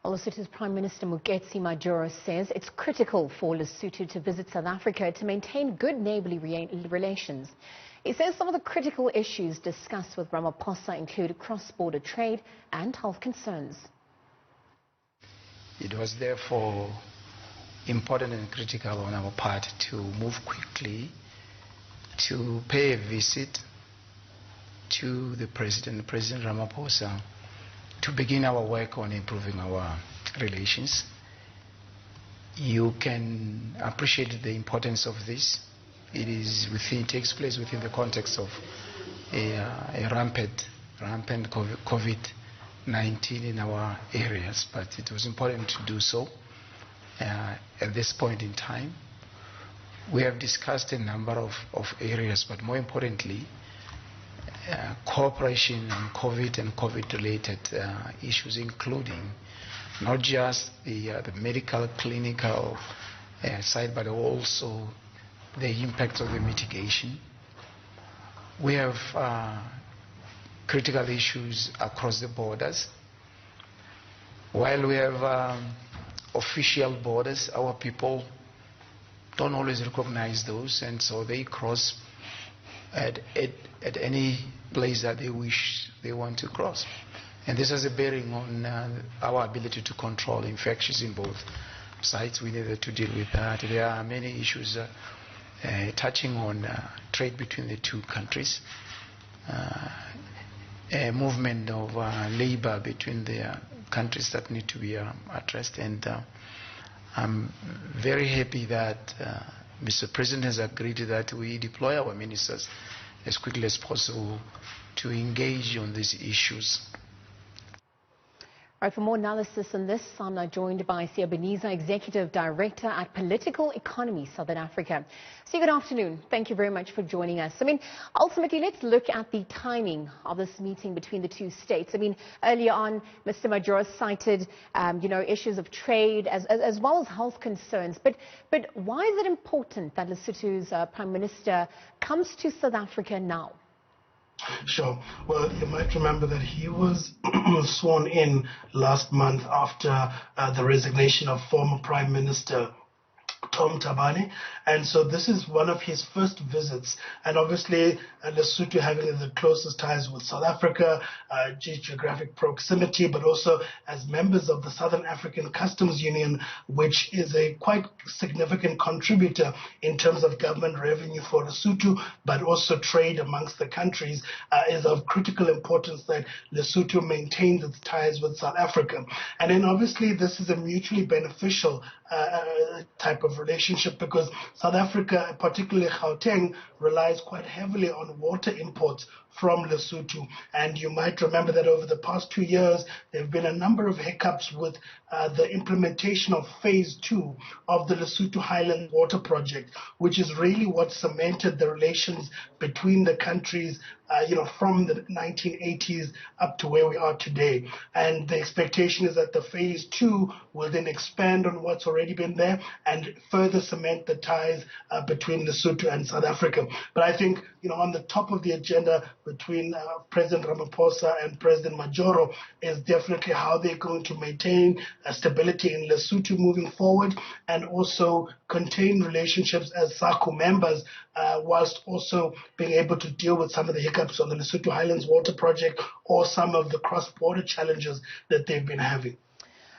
Well, Lesotho's Prime Minister Moeketsi Majoro says it's critical for Lesotho to visit South Africa to maintain good neighbourly relations. He says some of the critical issues discussed with Ramaphosa include cross-border trade and health concerns. It was therefore important and critical on our part to move quickly to pay a visit to the President Ramaphosa, to begin our work on improving our relations. You can appreciate the importance of this. It takes place within the context of a rampant COVID-19 in our areas, but it was important to do so at this point in time. We have discussed a number of areas, but more importantly, cooperation on COVID and COVID-related issues, including not just the medical, clinical side, but also the impact of the mitigation. We have critical issues across the borders. While we have official borders, our people don't always recognize those, and so they cross at any place that they want to cross. And this has a bearing on our ability to control infections in both sides. We needed to deal with that. There are many issues touching on trade between the two countries, movement of labor between the countries that need to be addressed. And I'm very happy that Mr. President has agreed that we deploy our ministers as quickly as possible to engage on these issues. All right, for more analysis on this, I'm now joined by Siabeniza, Executive Director at Political Economy, Southern Africa. So good afternoon. Thank you very much for joining us. Ultimately, let's look at the timing of this meeting between the two states. Earlier on, Mr. Majoro cited, issues of trade as well as health concerns. But why is it important that Lesotho's Prime Minister comes to South Africa now? Sure. Well, you might remember that he was sworn in last month after the resignation of former Prime Minister Tom Tabane, and so this is one of his first visits. And obviously Lesotho having the closest ties with South Africa, geographic proximity, but also as members of the Southern African Customs Union, which is a quite significant contributor in terms of government revenue for Lesotho, but also trade amongst the countries, is of critical importance that Lesotho maintains its ties with South Africa. And then obviously this is a mutually beneficial type of relationship, because South Africa, particularly Gauteng, relies quite heavily on water imports from Lesotho. And you might remember that over the past 2 years, there have been a number of hiccups with the implementation of phase 2 of the Lesotho Highland Water Project, which is really what cemented the relations between the countries from the 1980s up to where we are today. And the expectation is that the phase 2 will then expand on what's already been there and further cement the ties between Lesotho and South Africa. But I think, on the top of the agenda between President Ramaphosa and President Majoro is definitely how they're going to maintain stability in Lesotho moving forward, and also contain relationships as SACU members, whilst also being able to deal with some of the hiccups on the Lesotho Highlands Water Project or some of the cross-border challenges that they've been having.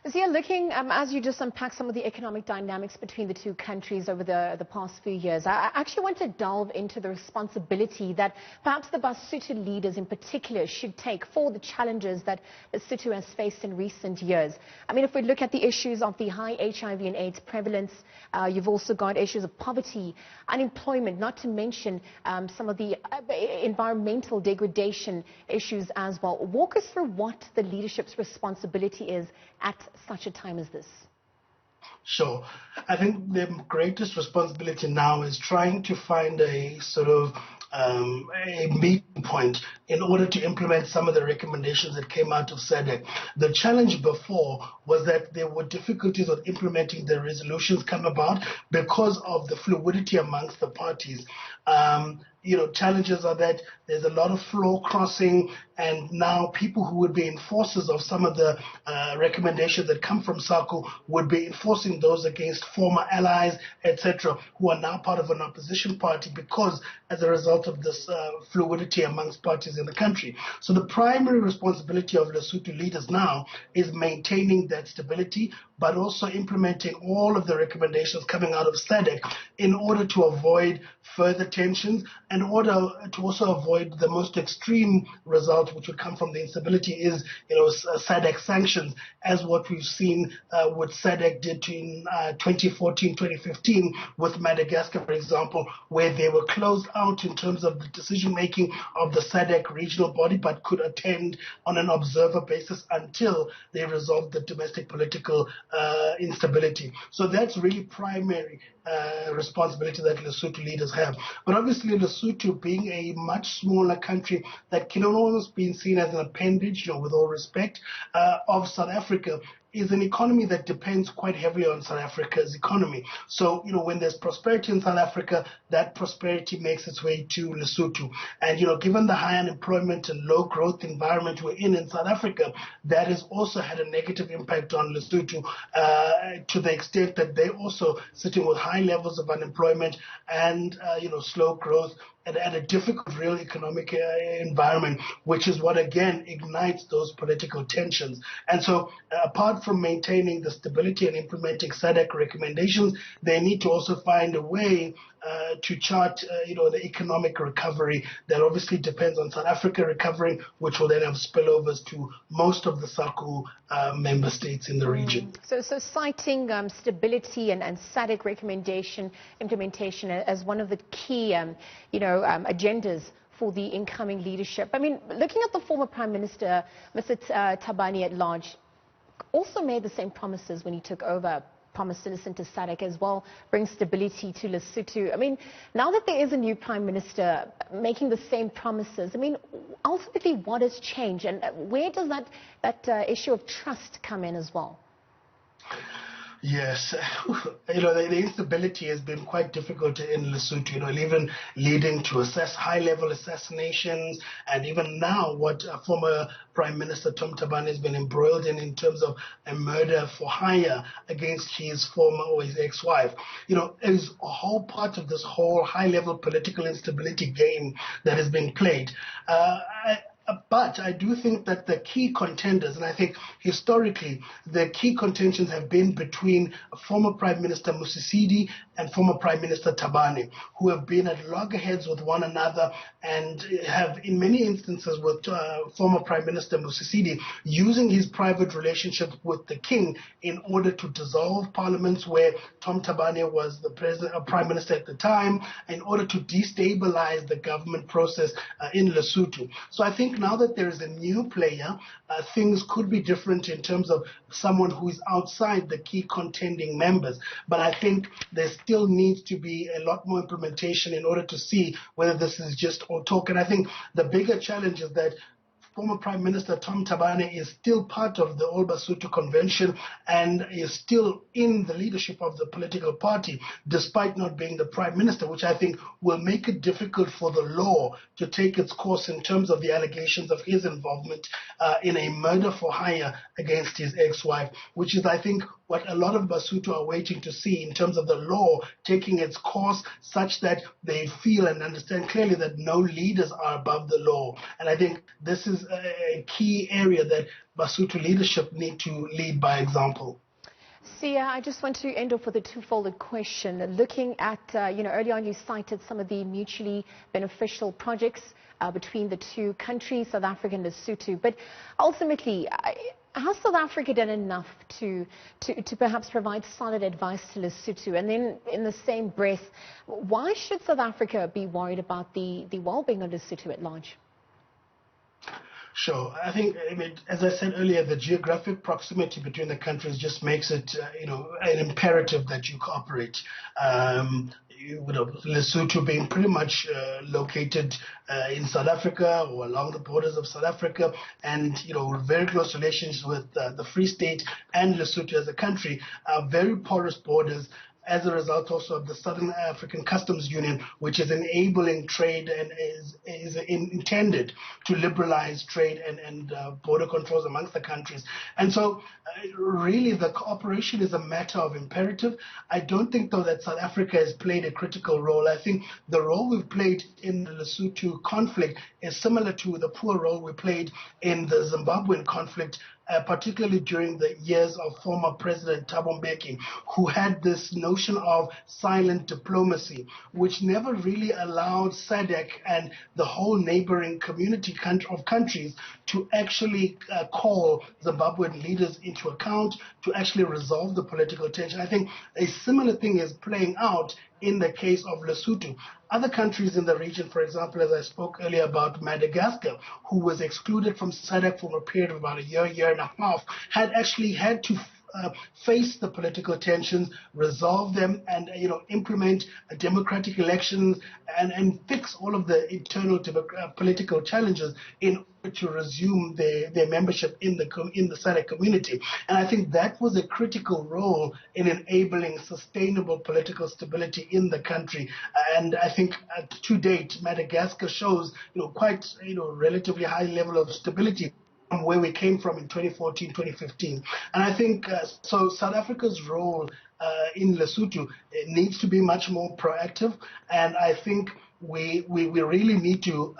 So you're looking, as you just unpack some of the economic dynamics between the two countries over the past few years, I actually want to delve into the responsibility that perhaps the Basotho leaders in particular should take for the challenges that Lesotho has faced in recent years. If we look at the issues of the high HIV and AIDS prevalence, you've also got issues of poverty, unemployment, not to mention some of the environmental degradation issues as well. Walk us through what the leadership's responsibility is at such a time as this. Sure. I think the greatest responsibility now is trying to find a sort of a meeting point in order to implement some of the recommendations that came out of SADC. The challenge before was that there were difficulties of implementing the resolutions come about because of the fluidity amongst the parties. Challenges are that there's a lot of floor crossing, and now people who would be enforcers of some of the recommendations that come from SACU would be enforcing those against former allies, etc., who are now part of an opposition party because as a result of this fluidity amongst parties in the country. So the primary responsibility of Lesotho leaders now is maintaining that stability, but also implementing all of the recommendations coming out of SADC in order to avoid further tensions, in order to also avoid the most extreme result which would come from the instability is, SADC sanctions, as what we've seen what SADC did in 2014, 2015 with Madagascar, for example, where they were closed out in terms of the decision-making of the SADC regional body, but could attend on an observer basis until they resolved the domestic political instability. So that's really primary responsibility that Lesotho leaders have. But obviously Lesotho, being a much smaller country that can almost be seen as an appendage, with all respect, of South Africa, is an economy that depends quite heavily on South Africa's economy. So, when there's prosperity in South Africa, that prosperity makes its way to Lesotho. And, given the high unemployment and low growth environment we're in South Africa, that has also had a negative impact on Lesotho to the extent that they're also sitting with high levels of unemployment and, slow growth and a difficult real economic environment, which is what again ignites those political tensions. And so apart from maintaining the stability and implementing SADC recommendations, they need to also find a way to chart the economic recovery that obviously depends on South Africa recovering, which will then have spillovers to most of the SACU member states in the region. So citing stability and SADC recommendation implementation as one of the key agendas for the incoming leadership. I mean, looking at the former Prime Minister, Mr. Thabane at large, also made the same promises when he took over, promised to listen to SADC as well, bring stability to Lesotho. I mean, now that there is a new Prime Minister making the same promises, I mean, ultimately what has changed, and where does that issue of trust come in as well? Yes, the instability has been quite difficult in Lesotho, even leading to high-level assassinations, and even now what former Prime Minister Tom Thabane has been embroiled in terms of a murder for hire against his former or his ex-wife. There's a whole part of this whole high-level political instability game that has been played. But I do think that the key contenders, and I think historically the key contentions have been between former Prime Minister Moeketsi and former Prime Minister Thabane, who have been at loggerheads with one another and have, in many instances with former Prime Minister Moeketsi using his private relationship with the king in order to dissolve parliaments where Tom Thabane was the Prime Minister at the time, in order to destabilize the government process in Lesotho. So I think now that there is a new player, things could be different in terms of someone who is outside the key contending members. But I think there still needs to be a lot more implementation in order to see whether this is just all talk. And I think the bigger challenge is that former Prime Minister Tom Thabane is still part of the All Basotho Convention and is still in the leadership of the political party, despite not being the Prime Minister, which I think will make it difficult for the law to take its course in terms of the allegations of his involvement in a murder for hire against his ex-wife, which is, I think, what a lot of Basotho are waiting to see in terms of the law taking its course such that they feel and understand clearly that no leaders are above the law. And I think this is a key area that Basotho leadership need to lead by example. Sia, I just want to end off with a two-folded question. Looking at, earlier on you cited some of the mutually beneficial projects between the two countries, South Africa and Lesotho. But ultimately, has South Africa done enough to perhaps provide solid advice to Lesotho? And then in the same breath, why should South Africa be worried about the well-being of Lesotho at large? Sure. I think, as I said earlier, the geographic proximity between the countries just makes it, an imperative that you cooperate. Lesotho being pretty much located in South Africa or along the borders of South Africa, and very close relations with the Free State and Lesotho as a country, are very porous borders. As a result also of the Southern African Customs Union, which is enabling trade and is intended to liberalize trade and border controls amongst the countries. And so really the cooperation is a matter of imperative. I don't think, though, that South Africa has played a critical role. I think the role we've played in the Lesotho conflict is similar to the poor role we played in the Zimbabwean conflict, particularly during the years of former President Thabo Mbeki, who had this notion of silent diplomacy, which never really allowed SADC and the whole neighboring community of countries to actually call Zimbabwean leaders into account, to actually resolve the political tension. I think a similar thing is playing out in the case of Lesotho. Other countries in the region, for example, as I spoke earlier about Madagascar, who was excluded from SADC for a period of about a year and a half, had actually had to face the political tensions, resolve them, and implement democratic elections and fix all of the internal political challenges in order to resume their membership in the SADC community. And I think that was a critical role in enabling sustainable political stability in the country. And I think to date, Madagascar shows quite relatively high level of stability from where we came from in 2014, 2015. And I think, so South Africa's role in Lesotho needs to be much more proactive. And I think we really need to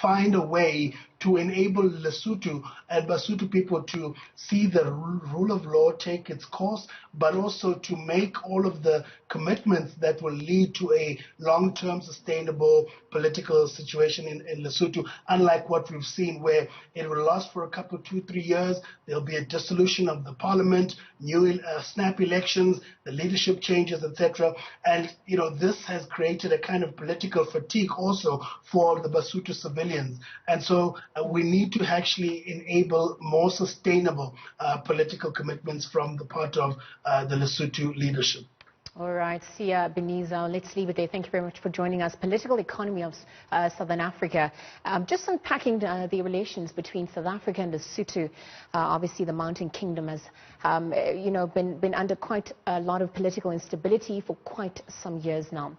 find a way to enable Lesotho and Basotho people to see the rule of law take its course, but also to make all of the commitments that will lead to a long-term sustainable political situation in Lesotho, unlike what we've seen where it will last for a couple, 2-3 years. There'll be a dissolution of the parliament, new snap elections, the leadership changes, etc. And this has created a kind of political fatigue also for the Basotho civilians. And so we need to actually enable more sustainable political commitments from the part of the Lesotho leadership. All right, Sia Beniza, let's leave it there. Thank you very much for joining us. Political economy of Southern Africa. Just unpacking the relations between South Africa and Lesotho. Obviously, the Mountain Kingdom has, been under quite a lot of political instability for quite some years now.